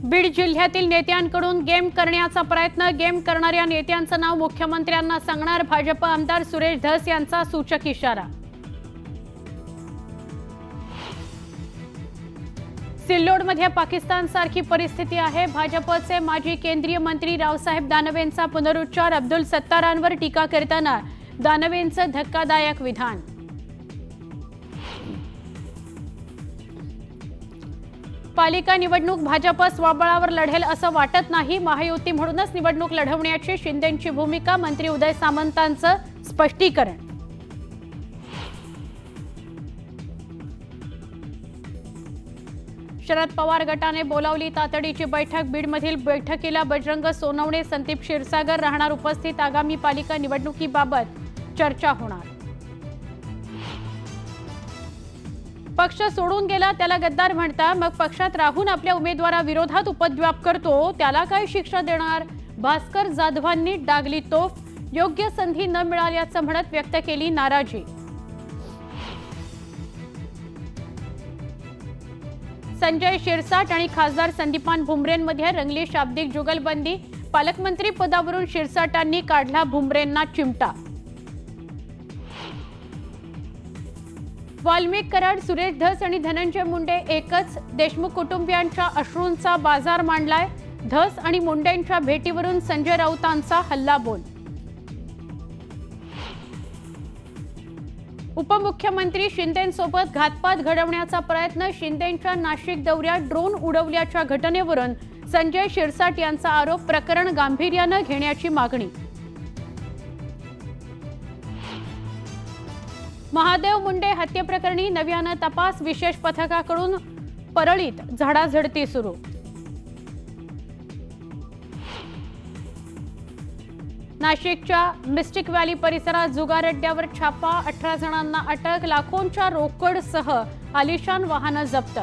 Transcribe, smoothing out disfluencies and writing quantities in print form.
बीड जिल्ह्यातील नेत्यांकडून गेम करण्याचा प्रयत्न, गेम करणाऱ्या नेत्यांचं नाव मुख्यमंत्र्यांना सांगणार भाजप आमदार सुरेश धस यांचा सूचक इशारा। सिल्लोडमध्ये पाकिस्तानसारखी परिस्थिती आहे। भाजपचे माजी केंद्रीय मंत्री रावसाहेब दानवेंचा पुनरुच्चार, अब्दुल सत्तारांवर टीका करताना दानवेंचं धक्कादायक विधान। पालिका निवडणूक भाजप स्वबळावर लढेल असं वाटत नाही, महायुती म्हणूनच निवडणूक लढवण्याची शिंदेंची भूमिका, मंत्री उदय सामंतांचं स्पष्टीकरण। शरद पवार गटाने बोलावली तातडीची बैठक, बीडमधील बैठकीला बजरंग सोनवणे, संदीप क्षीरसागर राहणार उपस्थित। आगामी पालिका निवडणुकीबाबत चर्चा होणार। पक्ष सोडून गेला त्याला गद्दार म्हणता, मग पक्षात राहून आपल्या उमेदवाराविरोधात उपद्व्याप करतो त्याला काय शिक्षा देणार? भास्कर जाधवांनी डागली तोफ, योग्य संधी न मिळाल्याचं म्हणत व्यक्त केली नाराजी। संजय शिरसाट आणि खासदार संदीपान भुमरेंमध्ये रंगली शाब्दिक जुगलबंदी, पालकमंत्री पदावरून शिरसाटांनी काढला भुमरेंना चिमटा। वाल्मिक कराड, सुरेश धस आणि धनंजय मुंडे एकच, देशमुख कुटुंबियांच्या अश्रूंचा बाजार मांडलाय। धस आणि मुंडेंच्या भेटीवरून संजय राऊतांचा हल्लाबोल। उपमुख्यमंत्री शिंदेंसोबत घातपात घडवण्याचा प्रयत्न, शिंदेंच्या नाशिक दौऱ्यात ड्रोन उडवल्याच्या घटनेवरून संजय शिरसाट यांचा आरोप, प्रकरण गांभीर्याने घेण्याची मागणी। महादेव मुंडे हत्येप्रकरणी नव्यानं तपास, विशेष पथकाकडून परळीत झाडाझडती सुरू। नाशिकच्या मिस्टिक व्हॅली परिसरात जुगार अड्ड्यावर छापा, 18 जणांना अटक, लाखोंच्या रोकडसह आलिशान वाहनं जप्त।